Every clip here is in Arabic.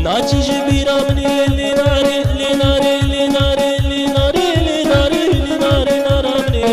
ناچی جبیرا منی لیناری لیناری لیناری لیناری لیناری لیناری نارامنی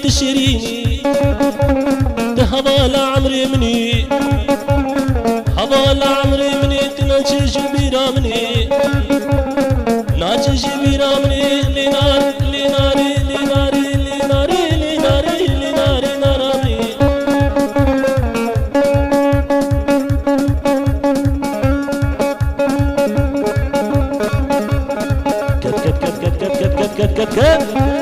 تشريني تهوالا عمري مني هوالا عمري مني تناجي جبيرا مني ناجي جبيرا مني لنار لناري لناري لناري لناري لناري نارامي كت كت كت كت كت كت كت كت كت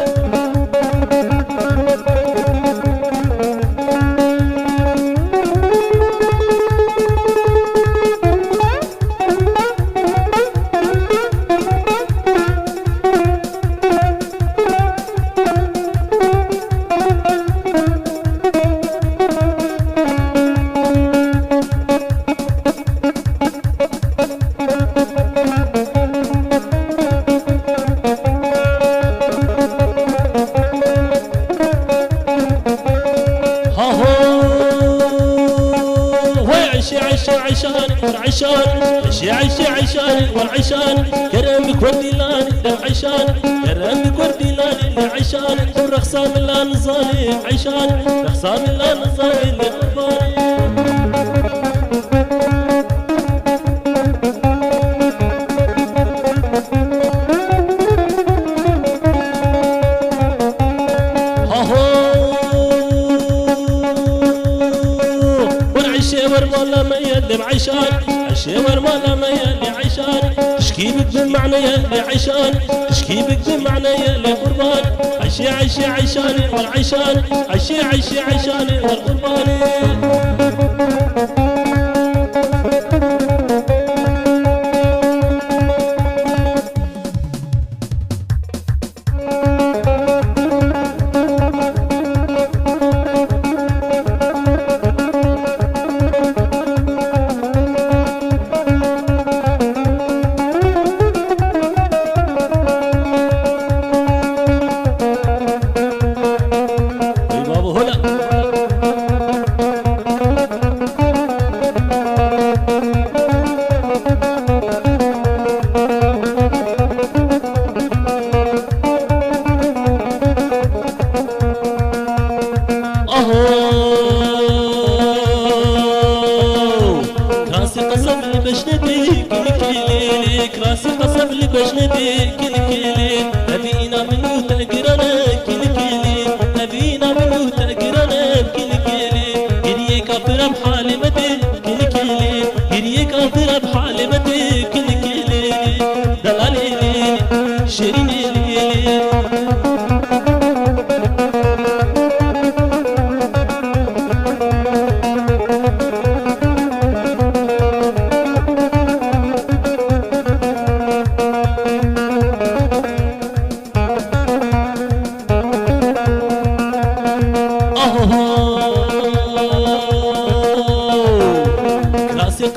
عشان والعشان كرمك وردي لاني للعشان كرمك وردي لاني للعشان والرخصة من لا نظالي عشان رخصة من لا نظالي للقرباني والله ما يلي عشان الشاور ما لما يلي عشان تشكي بك بمعنى يلي عشان تشكي بك بمعنى يلي قربان عشي عشي عشاني والعشان عشي عشي عشاني والقرباني راسي قصب لي بجنبي كل كيلي نبينا منو تقرنا كل كيلي نبينا منو تقرنا كل كيلي هريه كافر بحالي متي كل كيلي هريه كافر بحالي متي كل كيلي دلالي ليلي شيريني ليلي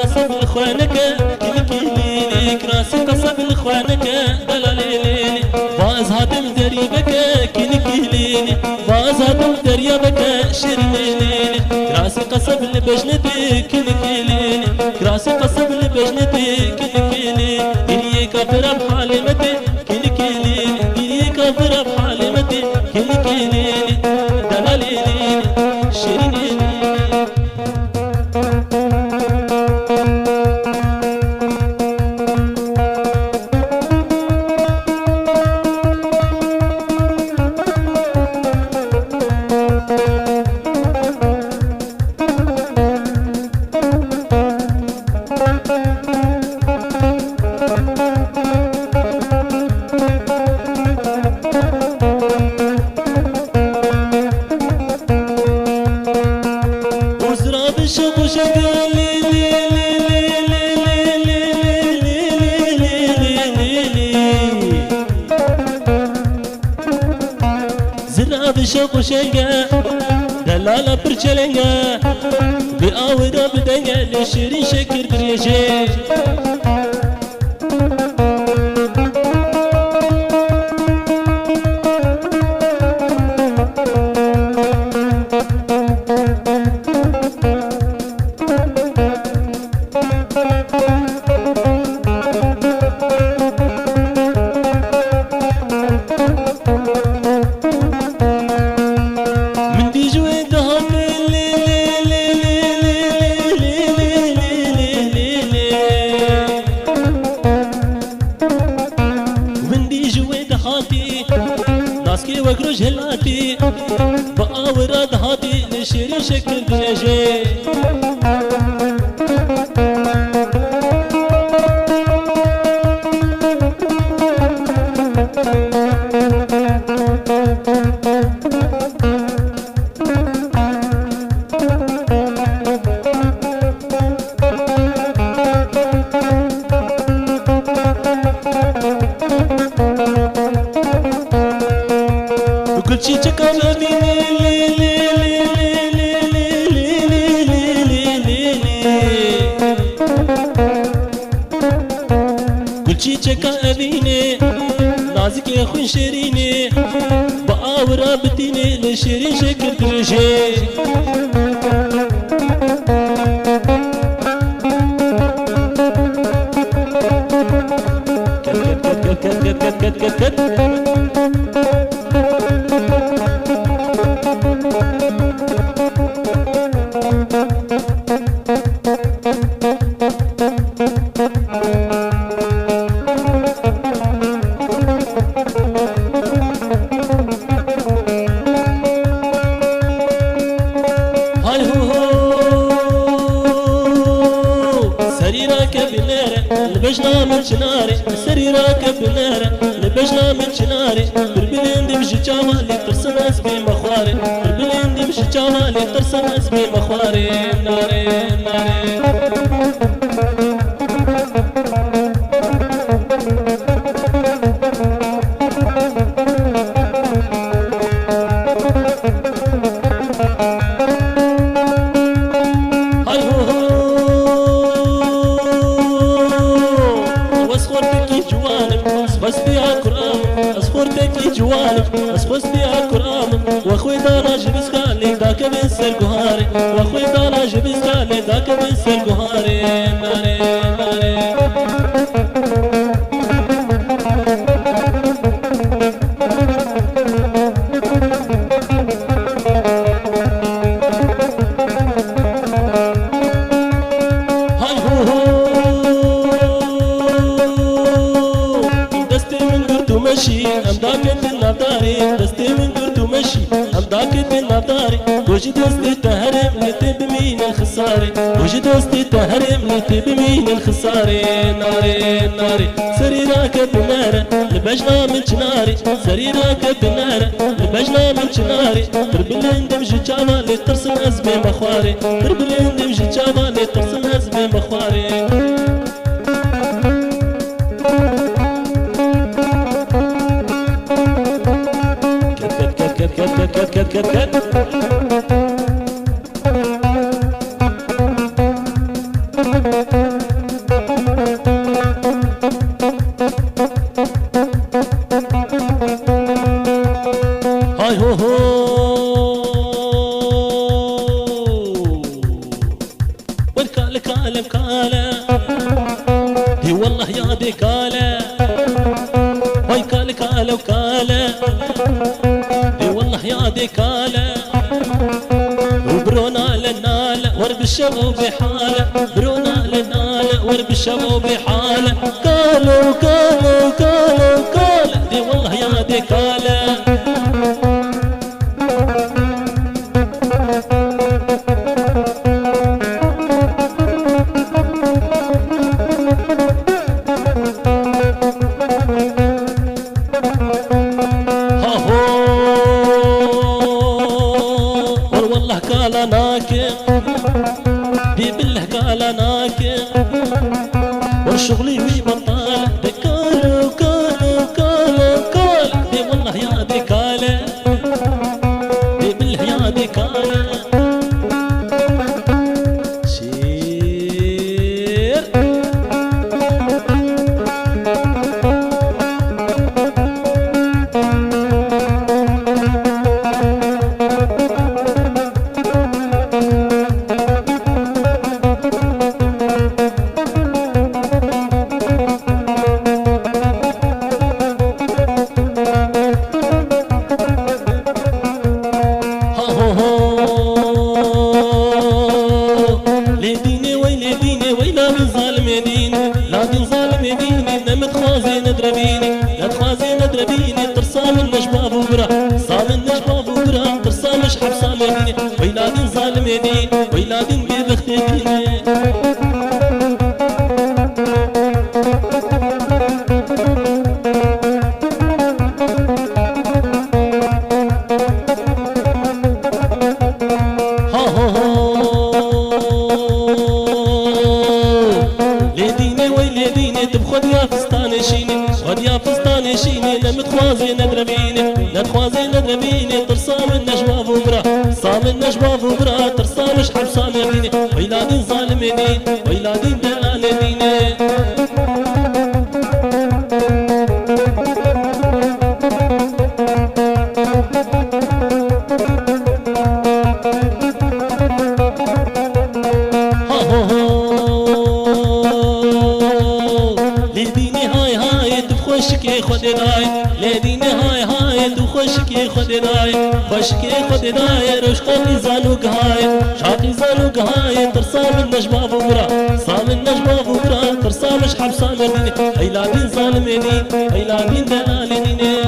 قصب اخوانك كل كيلي راسي قصب اخوانك دلاليلي باز هادم دريبك كل كيلي باز هادم دريبك شريلي راسي قصب لبجنتي كل كيلي راسي قصب لبجنتي كل كيلي هي كافر بحالي متي كل كيلي هي كافر بحالي متي كل كيلي دلاليلي شريلي برنا بشوق وشنقة دلالة برشلنقة بآورا بدنقة لشيرين شكر بريجي ناسكي وقروش هلاتي بآورا دهاتي لشيرين شكل بريجي كل شي تكرر كل شي تكرريني نازك يا خوين شيريني بآورا بديني لشيرين شكل بريجي كت لبجنا من شناري سريراك بناري لبجنا من شناري بربلين دي مشي جاما اللي ترسم اسبي مخواري بربلين دي مشي جاما اللي ترسم اسبي مخواري ناري ناري أسخوس بيها كرام واخوي دانا جبس خالي ذاك بنسر قهاري واخوي دانا جبس خالي ذاك بنسر قهاري ناري ناري هاي هو دستي من قرد ومشي أم ذاك النظاري دستي من قرد ومشي أم ذاك النظاري وجد دستي تهرم لتب مين الخساري وجد دستي تهرم لتب مين الخساري ناري ناري سريراك بنارة لبجنا من شناري سريراك بنارة لبجنا من شناري بربلين دمجي جاما لترسم أزمي مخواري بربلين دمجي جاما لترسم أزمي مخواري كت هاي هو والكالة كالة كالة دي والله يا دي كالة هاي كالة كالة وكالة دي والله يا دي كالة وبرونا للنالة ورب الشبو بحالة برونا للنالة ورب الشبو بحالة كالة كالة كالة كالة دي والله يا دي كالة دي بالله قال ناكل والشغلي وي بطالة دي كالو كالو كالو كالو دي والله يا دي كالة ندربيني ندخوازي ندربيني ترسام النجباب وبرا صام النجباب وبرا ترسام مش حبسام يديني ويلادين ظالم يدين ويلادين بيبخت يديني ندخوازي ندربيني ترسام النجباب وبرا صام النجباب وبرا ترسام مش حبسام يديني ويلادين ظالم يدين ويلادين دلال يديني خشكي خد داي رشقي زانوك هاي شاقي زانوك هاي ترسام النجباب وبرا صام النجباب وبرا ترسام مش حبسام يديني ايلادين ظالم يدين ايلادين دلال يديني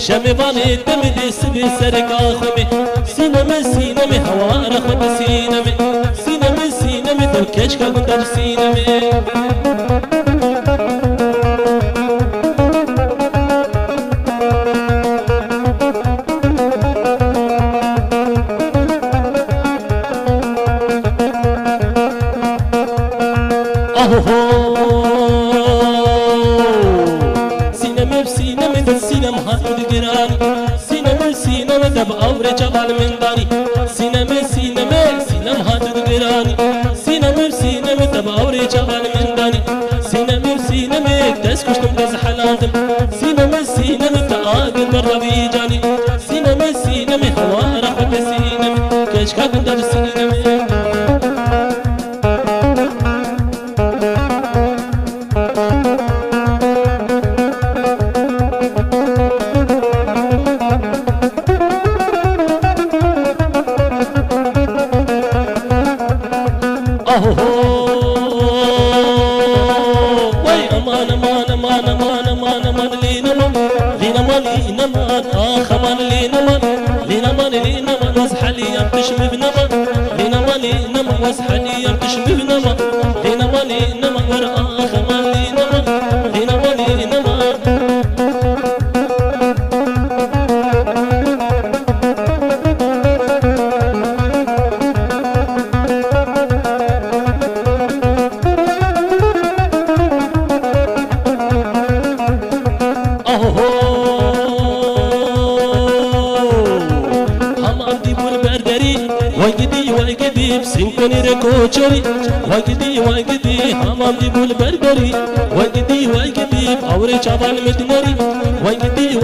شمي باني دمي دي سبي سرق آخمي سينمي هوا رخد سينمي دم كشكا قدر سينمي سينما دب أوري جبال من داني سينما هاتد قراني سينما دب أوري جبال من داني سينما تسكشتم دز حلاتم سينما تآقل برا بيجاني سينما هوا رحب سينما كشكا قدر سينما وقدي حمام دي بول بربري وقدي أوري شابان مدنري وقدي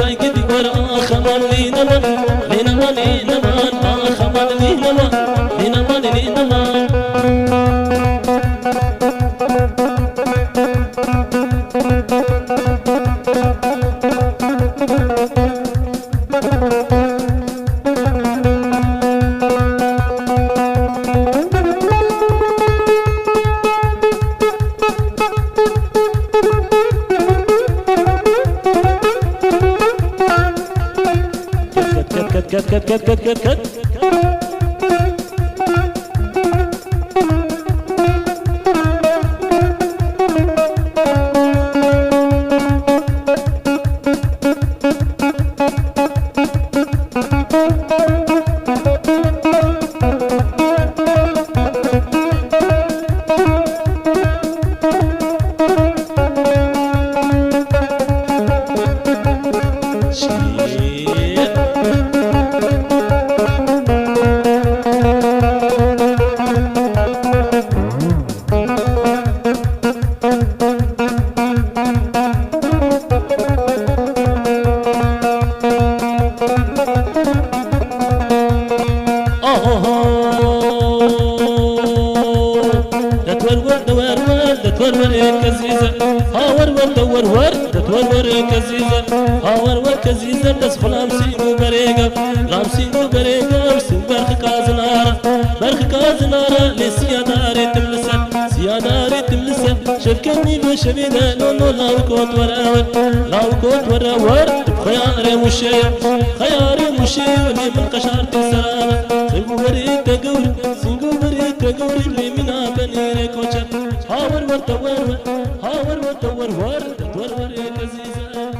ورا خمان لينمان خمان لينمان كت ور تتورور كزيزة هاور ور دور ور تتورور كزيزة هاور ور كزيزة بس خلام سينو بريقة لام سينو بريقة وسين برخ كازنارة برخ كازنارة لسياداري تملسة سياداري تملسة شفكني بشبينة لونو لاوكوت وراور لاوكوت وراور خياري مشية خياري مشية من قشارتي سرارة سنقو بريد تقوري سنقو بريد تقوري اللي منا بني كوشة هاور ور دور ور هاور ور دور ور تتورور كزيزة